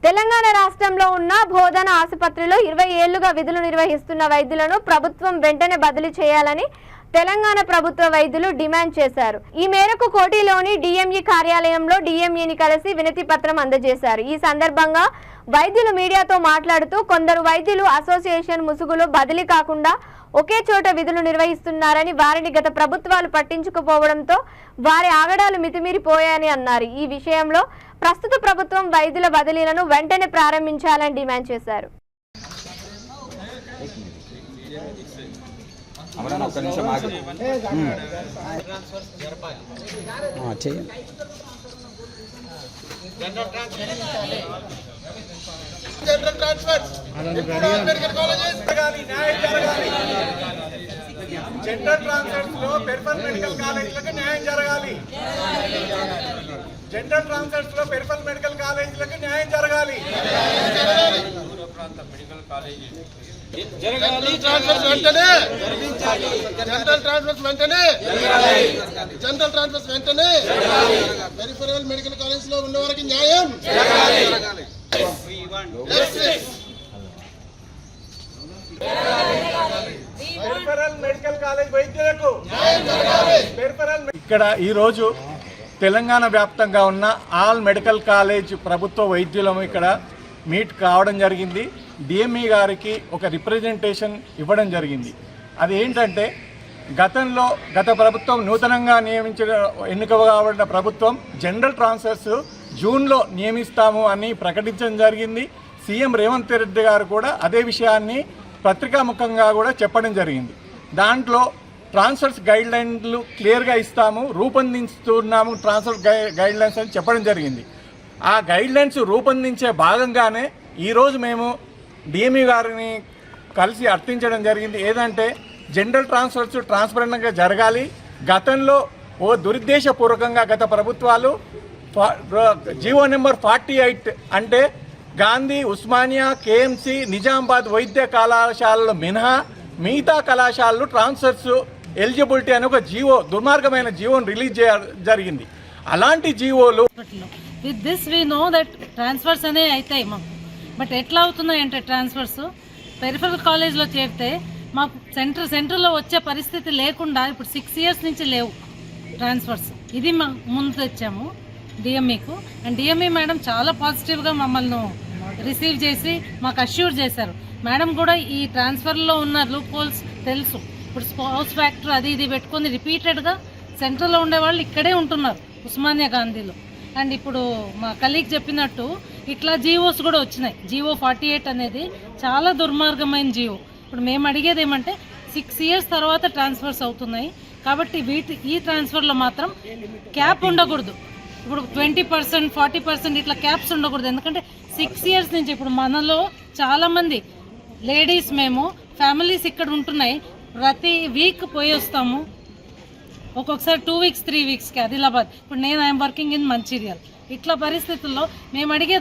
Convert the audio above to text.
తెలంగాణ రాష్ట్రంలో ఉన్న బోధన ఆసుపత్రిలో 20 ఏళ్లుగా విధులు నిర్వహిస్తున్న వైద్యులను ప్రభుత్వం వెంటనే బదిలీ చేయాలని తెలంగాణ ప్రభుత్వ వైద్యులు డిమాండ్ చేశారు. ఈ మేరకు కోటిలోని డిఎంఈ కార్యాలయంలో డిఎంఈని కలిసి వినతి పత్రం అందజేశారు. ఈ సందర్భంగా వైద్యులు మీడియాతో మాట్లాడుతూ కొందరు వైద్యులు అసోసియేషన్ ముసుగులో బదిలీ కాకుండా ఒకే చోట విధులు నిర్వహిస్తున్నారని, వారిని గత ప్రభుత్వాలు పట్టించుకోకపోవడంతో వారి ఆగడాలు మితిమీరిపోయాయని అన్నారు. ఈ విషయంలో ప్రస్తుత ప్రభుత్వం వైద్యుల బదిలీలను వెంటనే ప్రారంభించాలని డిమాండ్ చేశారు. जनरल ट्रांसफर मेडिकल कॉलेजेस न्याय जरगाली जनरल ट्रांसफर्स लो पेरिफेरल मेडिकल కాలేజీలకు న్యాయం జరగాలి जनरल ट्रांसफर्स लो पेरिफेरल मेडिकल కాలేజీలకు న్యాయం జరగాలి దూర ప్రాంత మెడికల్ కాలేజీ జరగాలి ట్రాన్స్ఫర్స్ వెంటనే జరిగించాలి जनरल ट्रांसफर्स వెంటనే జరగాలి जनरल ट्रांसफर्स వెంటనే జరగాలి पेरिफेरल मेडिकल కాలేజీస్ లో ఉన్న వారికి న్యాయం జరగాలి ఇక్కడ ఈరోజు తెలంగాణ వ్యాప్తంగా ఉన్న ఆల్ మెడికల్ కాలేజ్ ప్రభుత్వ వైద్యులము ఇక్కడ మీట్ కావడం జరిగింది. డిఎంఈ గారికి ఒక రిప్రజెంటేషన్ ఇవ్వడం జరిగింది. అది ఏంటంటే గత ప్రభుత్వం నూతనంగా ఎన్నిక కాబడిన ప్రభుత్వం జనరల్ ట్రాన్స్ఫర్స్ జూన్లో నియమిస్తాము అని ప్రకటించడం జరిగింది. సీఎం రేవంత్ రెడ్డి గారు కూడా అదే విషయాన్ని పత్రికాముఖంగా కూడా చెప్పడం జరిగింది. దాంట్లో ట్రాన్స్ఫర్స్ గైడ్లైన్లు క్లియర్గా ఇస్తాము, రూపొందిస్తున్నాము ట్రాన్స్ఫర్ గైడ్లైన్స్ అని చెప్పడం జరిగింది. ఆ గైడ్లైన్స్ రూపొందించే భాగంగానే ఈరోజు మేము డిఎంఈ గారిని కలిసి అర్థించడం జరిగింది. ఏదంటే జనరల్ ట్రాన్స్ఫర్స్ ట్రాన్స్పరెంట్గా జరగాలి. గతంలో దురుద్దేశపూర్వకంగా గత ప్రభుత్వాలు జీవో నెంబర్ 48 అంటే గాంధీ, ఉస్మానియా, కేఎంసీ, నిజామాబాద్ వైద్య కళాశాలలు మినహా మిగతా కళాశాలలు ట్రాన్స్ఫర్స్ ఎలిజిబిలిటీ అని ఒక జీవో, దుర్మార్గమైన జీవోను రిలీజ్ జరిగింది. అలాంటి జీవోలు with this we know that transfers అనే అవుతాయి మాకు. బట్ ఎట్లా అవుతున్నాయంటే ట్రాన్స్ఫర్స్ పెరిఫెరల్ కాలేజ్లో చేరితే మాకు సెంటర్లో వచ్చే పరిస్థితి లేకుండా ఇప్పుడు 6 years నుంచి లేవు ట్రాన్స్ఫర్స్. ఇది ముందు తెచ్చాము డిఎంఈకు. అండ్ డిఎంఈ మేడం చాలా పాజిటివ్గా మమ్మల్ని రిసీవ్ చేసి మాకు అష్యూర్ చేశారు. మేడం కూడా ఈ ట్రాన్స్ఫర్లో ఉన్న లూప్ హోల్స్ తెలుసు. ఇప్పుడు స్పౌస్ ఫ్యాక్టర్ అది ఇది పెట్టుకొని రిపీటెడ్గా సెంట్రల్లో ఉండేవాళ్ళు ఇక్కడే ఉంటున్నారు ఉస్మానియా గాంధీలో. అండ్ ఇప్పుడు మా కలీగ్ చెప్పినట్టు ఇట్లా జీవోస్ కూడా వచ్చినాయి. జీవో 48 అనేది చాలా దుర్మార్గమైన జీవో. ఇప్పుడు మేము అడిగేది ఏమంటే 6 years తర్వాత ట్రాన్స్ఫర్స్ అవుతున్నాయి కాబట్టి ఈ ట్రాన్స్ఫర్లో మాత్రం క్యాప్ ఉండకూడదు. ఇప్పుడు 20%, 40% ఇట్లా క్యాప్స్ ఉండకూడదు. ఎందుకంటే 6 years నుంచి ఇప్పుడు మనలో చాలామంది లేడీస్ మేము ఫ్యామిలీస్ ఇక్కడ ఉంటున్నాయి. ప్రతి వీక్ పోయి వస్తాము, ఒక్కొక్కసారి 2 weeks 3 weeksకి ఆదిలాబాద్. ఇప్పుడు నేను ఐఎమ్ వర్కింగ్ ఇన్ మంచిర్యాల్. ఇట్లా పరిస్థితుల్లో మేము అడిగేది